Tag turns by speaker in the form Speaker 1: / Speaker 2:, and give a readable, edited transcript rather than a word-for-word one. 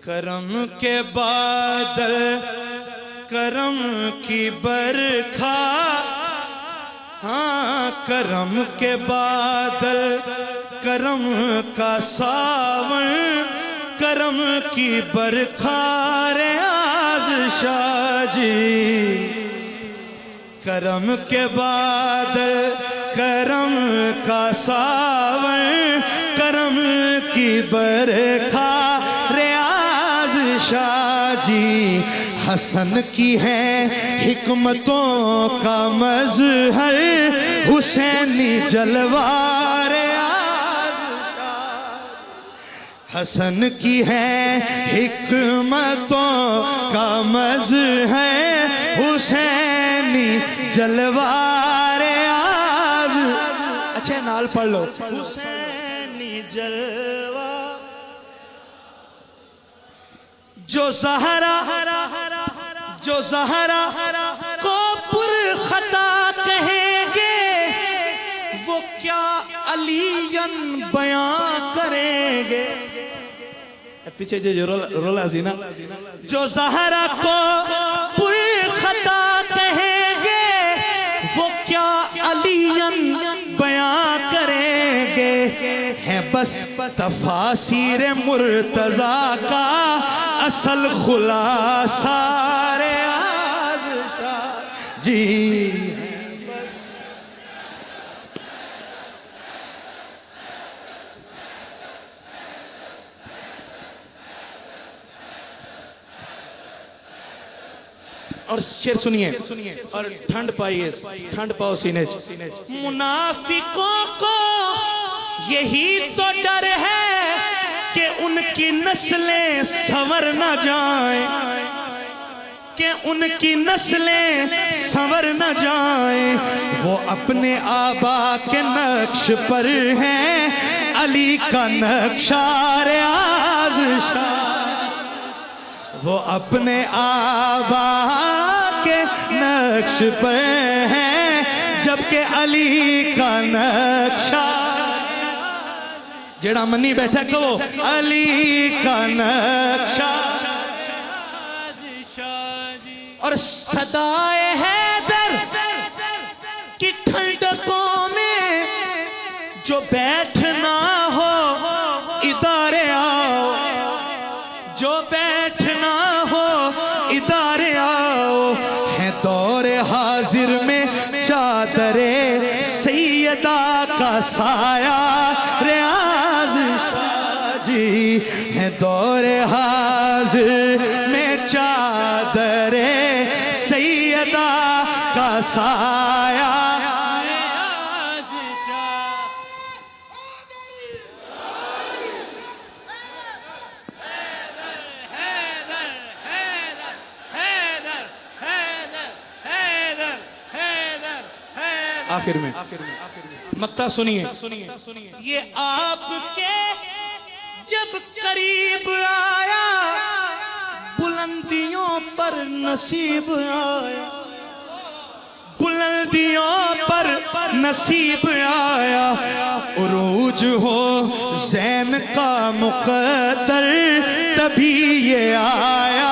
Speaker 1: کرم کے بادل کرم کی برکھا، ہاں کرم کے بادل کرم کا ساون، کرم کی برکھا ریاض شاہ جی۔ کرم کے بادل کرم کا ساون، کرم کی برکھا ریاض شاہ جی۔ حسن کی ہے حکمتوں کا مظہر، حسینی جلوہ ریاض شاہ۔ حسن کی ہے حکمتوں کا مظہر، حسینی جلوہ ریاض۔ اچھا نال پڑھ لو، حسینی جلوہ جو زہرا کو پر خطا کہیں گے، وہ کیا علیاً بیان کریں گے۔ پیچھے جو رولا سی نا، جو زہرا کو پر خطا کہیں گے، وہ کیا علیاً بیان کریں گے۔ ہے بس تفاسیر مرتضیٰ کا اصل خلاصہ ریاض شاہ جی۔ اور شعر سنیے اور ٹھنڈ پائیے، ٹھنڈ پاؤ سینے۔ منافقوں کو یہی تو ڈر ہے کہ ان کی نسلیں سنور نہ جائیں، کہ ان کی نسلیں سنور نہ جائیں۔ وہ اپنے آبا کے نقش پر ہیں، علی کا نقشہ ریاض شاہ۔ وہ اپنے آبا کے نقش پر ہیں، جبکہ علی کا نقشہ جڑا منی بیٹھا کہو علی کا نقشہ۔ اور صدائے حیدر کی ٹھنڈکوں میں جو بیٹھنا ہو ادھر آؤ، جو بیٹھنا ہو ادھر آؤ۔ ہے دور حاضر میں چادر سیدہ کا سایہ ریاض شاہ جی۔ ہے دور حاضر میں چادر سیدہ کا سایہ ریاض شاہ۔ آخر میں مقطع سنیے۔ یہ آپ کے جب قریب آیا، بلندیوں پر نصیب آیا، بلندیوں پر نصیب آیا۔ عروج ہو زین کا مقدر تبھی یہ آیا